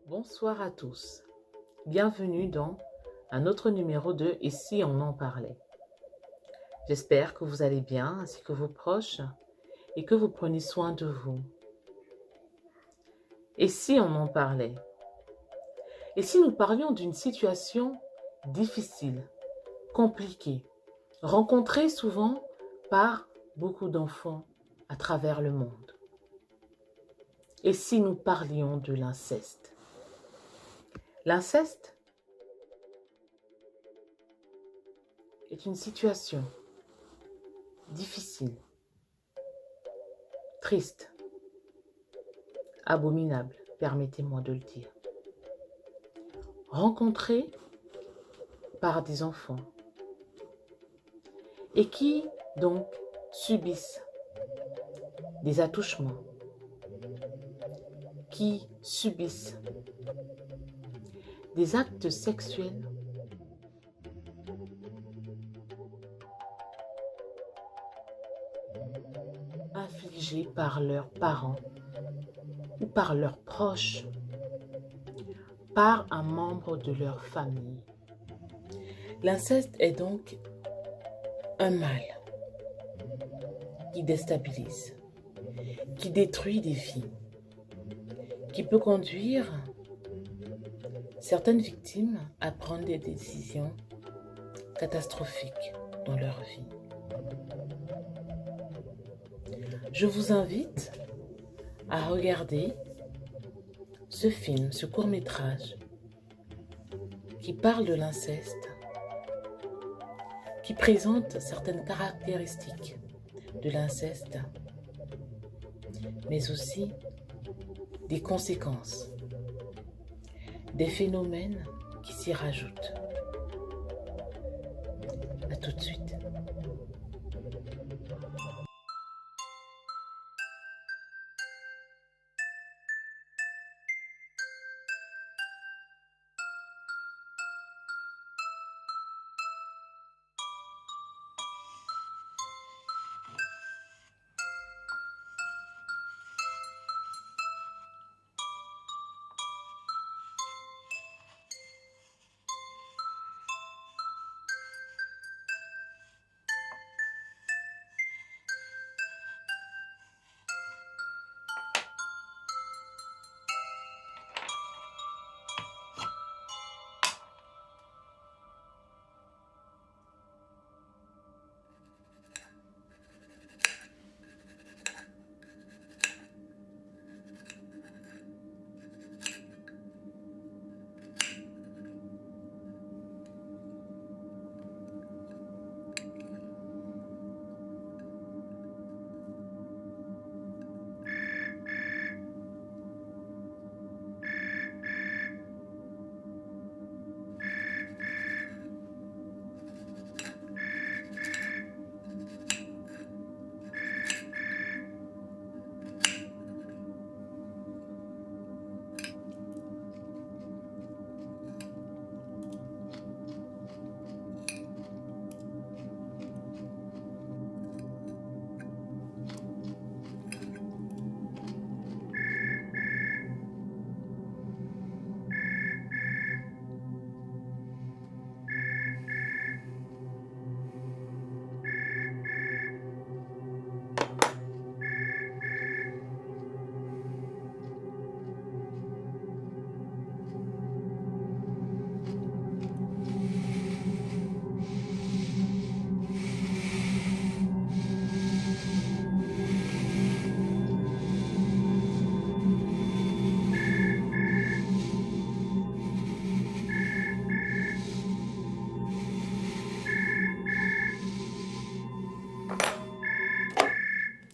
Bonsoir à tous. Bienvenue dans un autre numéro de Et si on en parlait. J'espère que vous allez bien ainsi que vos proches et que vous prenez soin de vous. Et si on en parlait? Et si nous parlions d'une situation difficile, compliquée, rencontrée souvent par beaucoup d'enfants à travers le monde? Et si nous parlions de l'inceste? L'inceste est une situation difficile, triste, abominable, permettez-moi de le dire. Rencontrée par des enfants et qui donc subissent des attouchements, qui subissent des actes sexuels infligés par leurs parents ou par leurs proches, par un membre de leur famille. L'inceste est donc un mal qui déstabilise, qui détruit des vies, qui peut conduire certaines victimes à prendre des décisions catastrophiques dans leur vie. Je vous invite à regarder ce film, ce court-métrage qui parle de l'inceste, qui présente certaines caractéristiques de l'inceste, mais aussi des conséquences, des phénomènes qui s'y rajoutent. À tout de suite.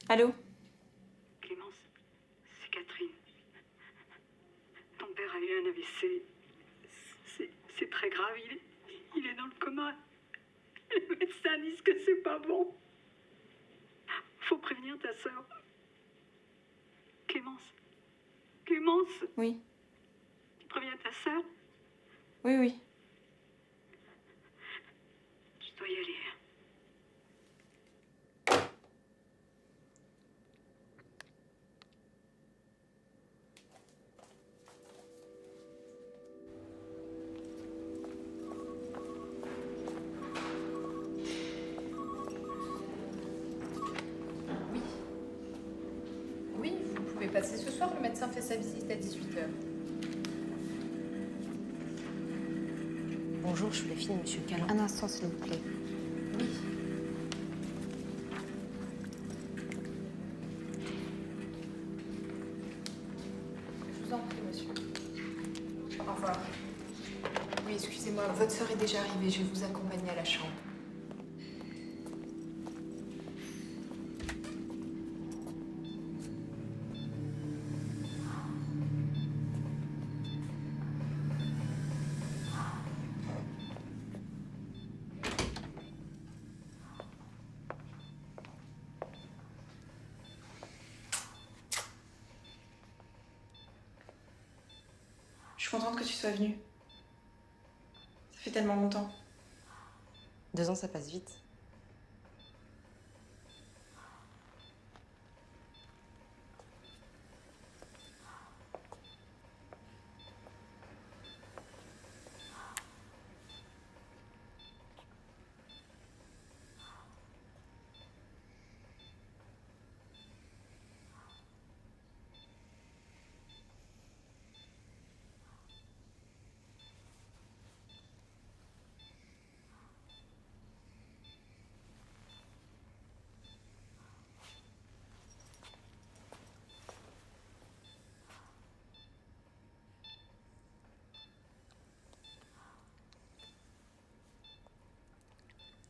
Allô? Clémence, c'est Catherine. Ton père a eu un AVC. C'est très grave, il est dans le coma. Les médecins disent que c'est pas bon. Faut prévenir ta sœur. Clémence, Oui, tu préviens ta sœur? oui, oui. Je dois y aller. déplacer ce soir, le médecin fait sa visite à 18h. Bonjour, je suis la fille de Monsieur Callan. Un instant, s'il vous plaît. Oui. Je vous en prie, monsieur. Au revoir. Oui, excusez-moi, votre sœur est déjà arrivée. Je vais vous accompagner à la chambre. Je suis contente que tu sois venue. Ça fait tellement longtemps. 2 ans, ça passe vite.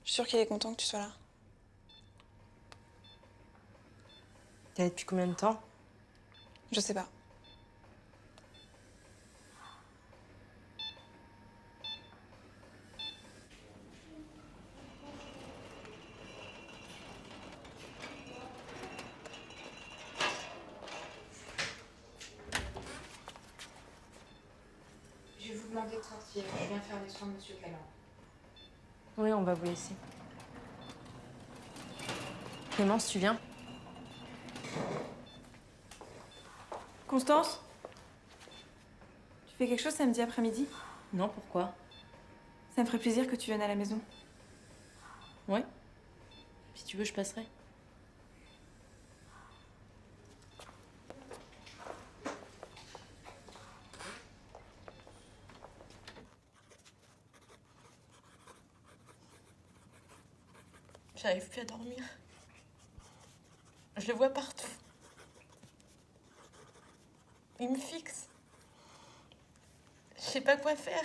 Je suis sûre qu'il est content que tu sois là. T'es là depuis combien de temps? Je sais pas. Je vais vous demander de sortir. Je viens faire les soins de monsieur Callan. Oui, on va vous laisser. Clémence, tu viens? Constance? Tu fais quelque chose samedi après-midi? Non, pourquoi? Ça me ferait plaisir que tu viennes à la maison. Ouais. Si tu veux, je passerai. J'arrive plus à dormir. Je le vois partout. Il me fixe. Je sais pas quoi faire.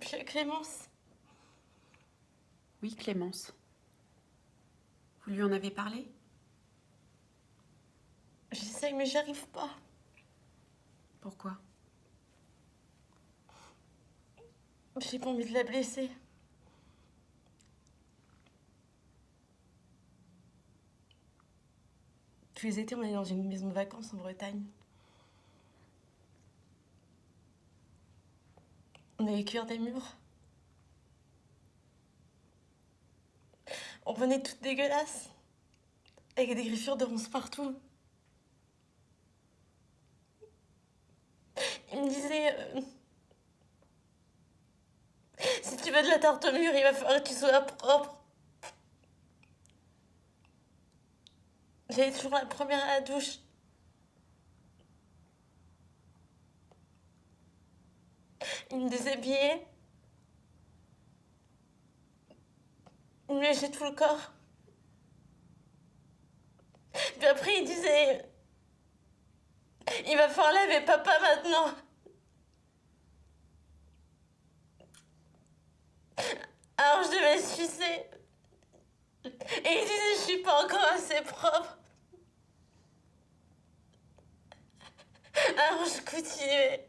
Puis Clémence. Oui, Clémence. Vous lui en avez parlé? J'essaye, mais j'arrive pas. Pourquoi? J'ai pas envie de la blesser. Tous les étés, on est dans une maison de vacances en Bretagne. On a les cuirs des murs. On venait toutes dégueulasses, avec des griffures de ronces partout. Il me disait... si tu veux de la tarte au mur, il va falloir que tu sois propre. J'étais toujours la première à la douche. Il me déshabillait. Il me léchait tout le corps. Puis après, il disait... il va falloir laver papa maintenant. Alors je devais sucer. Et il disait, je suis pas encore assez propre. Alors je continuais.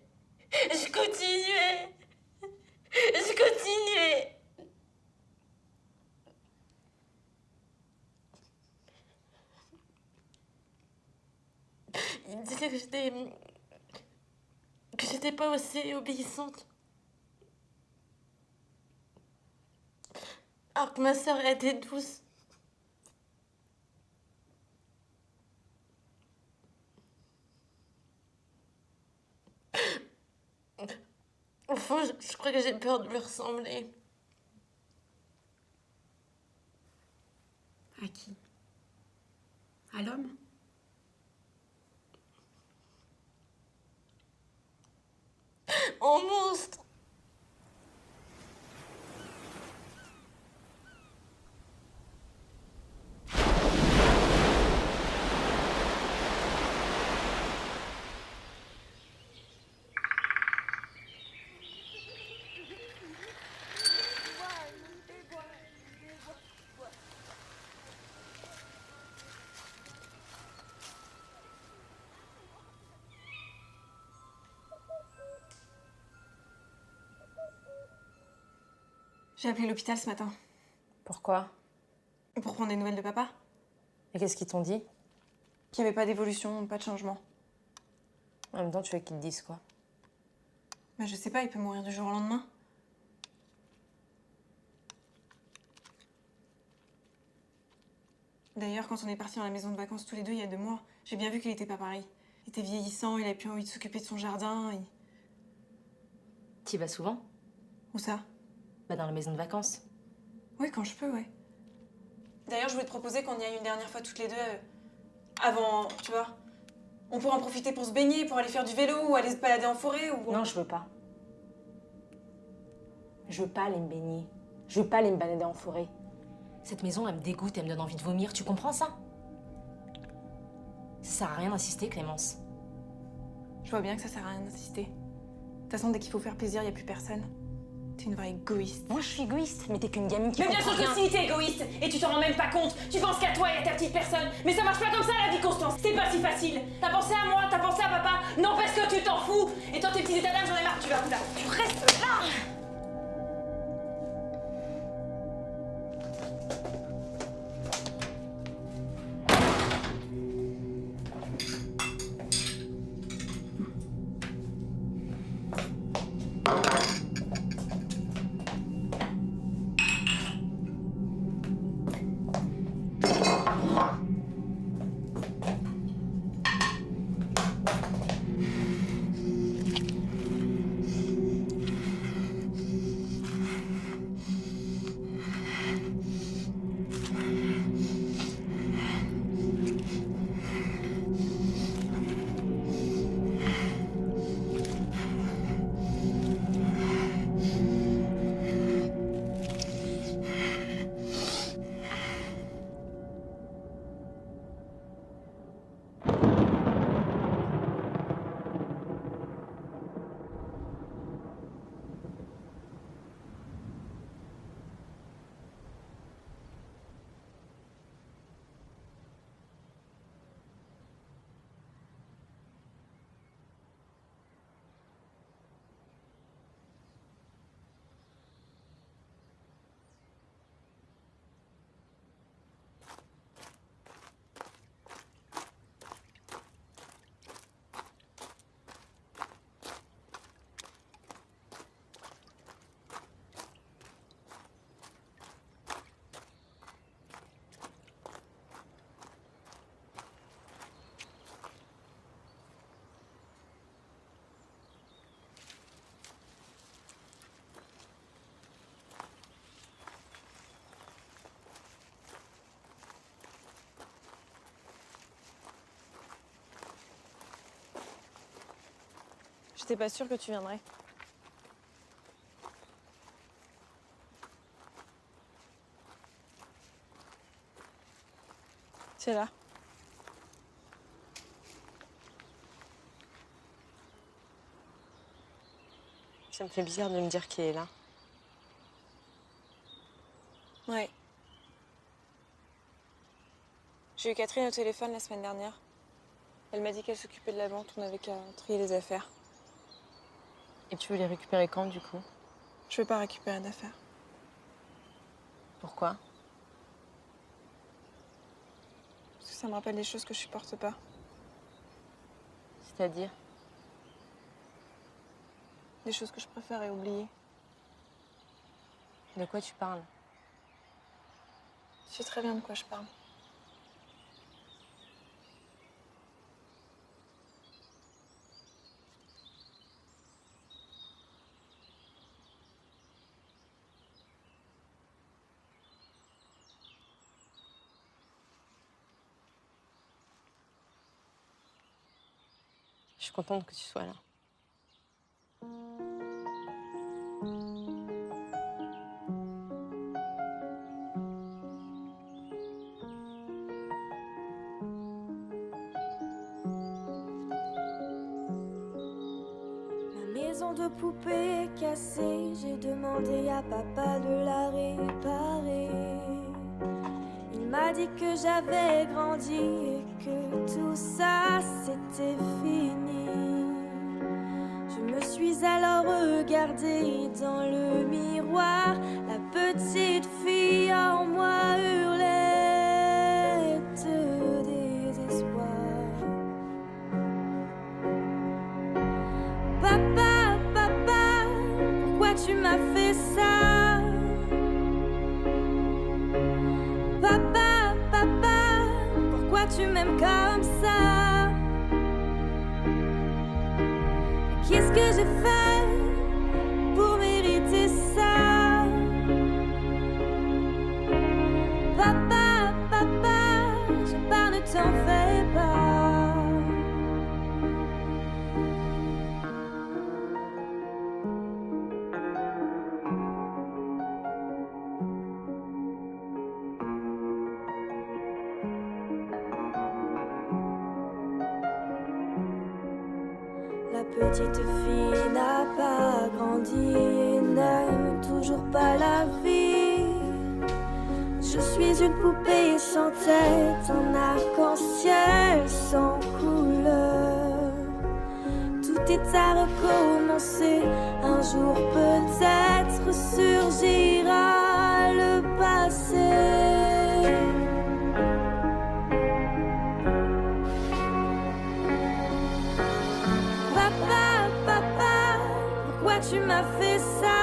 Je continuais. Je continuais. Il me disait que j'étais pas aussi obéissante. Alors que ma sœur était douce. Au fond, je crois que j'ai peur de lui ressembler. À qui? À l'homme? J'ai appelé l'hôpital ce matin. Pourquoi? Pour prendre des nouvelles de papa. Et qu'est-ce qu'ils t'ont dit? Qu'il n'y avait pas d'évolution, pas de changement. En même temps, tu veux qu'ils te disent quoi? Bah, je sais pas, il peut mourir du jour au lendemain. D'ailleurs, quand on est partis dans la maison de vacances tous les deux il y a 2 mois, j'ai bien vu qu'il était pas pareil. Il était vieillissant, il avait plus envie de s'occuper de son jardin. T'y vas souvent? Où ça? Bah dans la maison de vacances. Oui, quand je peux, ouais. D'ailleurs, je voulais te proposer qu'on y aille une dernière fois toutes les deux, avant, tu vois. On pourrait en profiter pour se baigner, pour aller faire du vélo, ou aller se balader en forêt, ou... Non, je veux pas. Je veux pas aller me baigner. Je veux pas aller me balader en forêt. Cette maison, elle me dégoûte, elle me donne envie de vomir. Tu comprends ça? Ça sert à rien d'insister, Clémence. Je vois bien que ça sert à rien d'insister. De toute façon, dès qu'il faut faire plaisir, il n'y a plus personne. T'es une vraie égoïste. Moi, je suis égoïste, mais t'es qu'une gamine qui Mais bien sûr comprend que rien. si, t'es égoïste et tu t'en rends même pas compte. Tu penses qu'à toi et à ta petite personne. Mais ça marche pas comme ça, la vie, Constance. C'est pas si facile. T'as pensé à moi, t'as pensé à papa. Non, parce que tu t'en fous. Et toi, tes petits états d'âme, j'en ai marre. Tu vas où là? Tu restes là. J'étais pas sûre que tu viendrais. C'est là. Ça me fait bizarre de me dire qu'il est là. Ouais. J'ai eu Catherine au téléphone la semaine dernière. Elle m'a dit qu'elle s'occupait de la vente, on avait qu'à trier les affaires. Et tu veux les récupérer quand, du coup? Je veux pas récupérer d'affaires. Pourquoi? Parce que ça me rappelle des choses que je supporte pas. C'est-à-dire? Des choses que je préférais oublier. De quoi tu parles? Je sais très bien de quoi je parle. Je suis contente que tu sois là. Ma maison de poupée cassée, j'ai demandé à papa de la réparer. Il m'a dit que j'avais grandi et que tout ça c'était fini. Je me suis alors regardée dans le miroir, la petite fille en moi hurlait de désespoir. Papa, papa, pourquoi tu m'as fait ça? Papa, papa, pourquoi tu m'aimes comme ça? Qu'est-ce que j'ai fait pour mériter ça? Papa, papa, je pars, ne t'en fais pas. La petite fille n'a pas grandi et n'aime toujours pas la vie. Je suis une poupée sans tête, un arc-en-ciel sans couleur. Tout est à recommencer, un jour peut-être surgira le passé. Papa, papa, pourquoi tu m'as fait ça?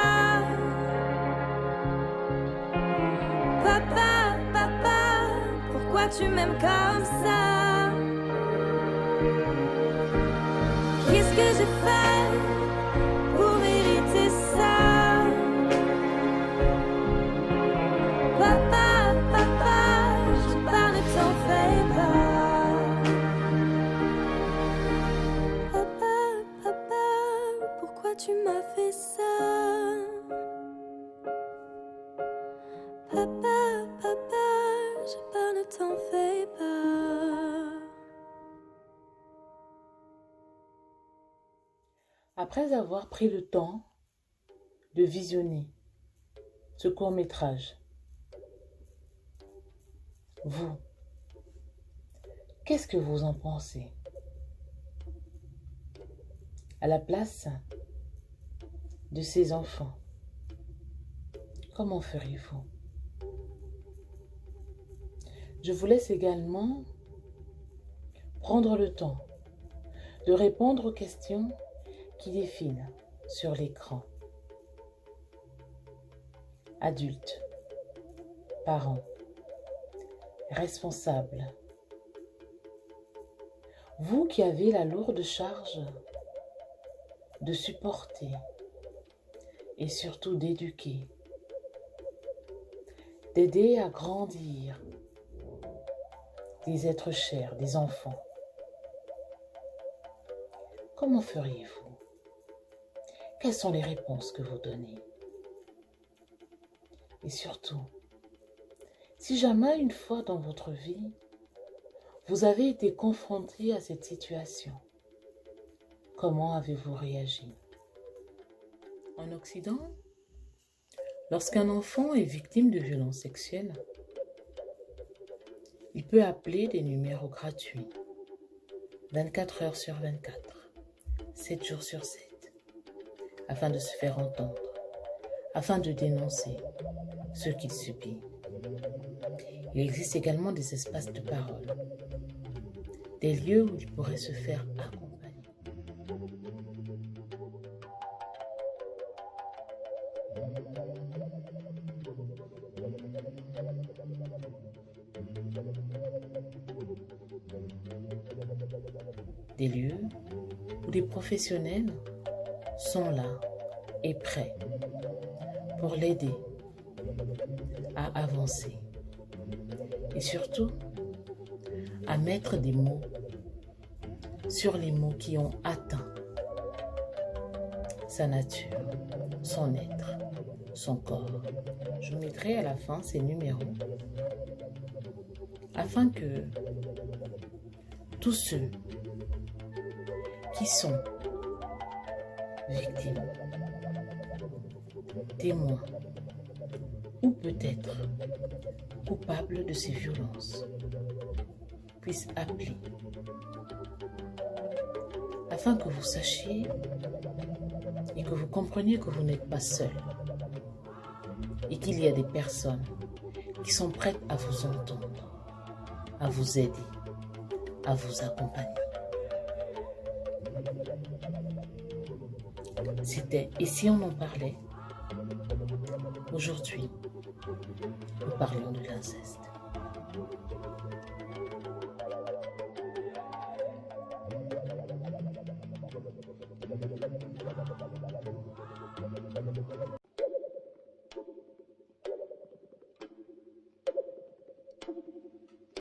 Papa, papa, pourquoi tu m'aimes comme ça? Qu'est-ce que j'ai fait pour mériter ça? Papa, papa, je pars, ne t'en fais pas. Papa, papa, pourquoi tu m'as fait ça? Papa, papa, je pars, ne t'en fais pas. Après avoir pris le temps de visionner ce court-métrage, vous, qu'est-ce que vous en pensez? À la place de ces enfants, comment feriez-vous? Je vous laisse également prendre le temps de répondre aux questions qui défilent sur l'écran. Adultes, parents, responsables, vous qui avez la lourde charge de supporter et surtout d'éduquer, d'aider à grandir des êtres chers, des enfants. Comment feriez-vous? Quelles sont les réponses que vous donnez? Et surtout, si jamais une fois dans votre vie, vous avez été confronté à cette situation, comment avez-vous réagi? En Occident, lorsqu'un enfant est victime de violences sexuelles, il peut appeler des numéros gratuits, 24 heures sur 24, 7 jours sur 7, afin de se faire entendre, afin de dénoncer ce qu'il subit. Il existe également des espaces de parole, des lieux où il pourrait se faire accompagner. Des lieux où des professionnels sont là et prêts pour l'aider à avancer et surtout à mettre des mots sur les mots qui ont atteint sa nature, son être, son corps. Je mettrai à la fin ces numéros afin que tous ceux qui sont victimes, témoins ou peut-être coupables de ces violences puissent appeler afin que vous sachiez et que vous compreniez que vous n'êtes pas seul. et qu'il y a des personnes qui sont prêtes à vous entendre, à vous aider, à vous accompagner. C'était « Et si on en parlait ?» Aujourd'hui, nous parlons de l'inceste.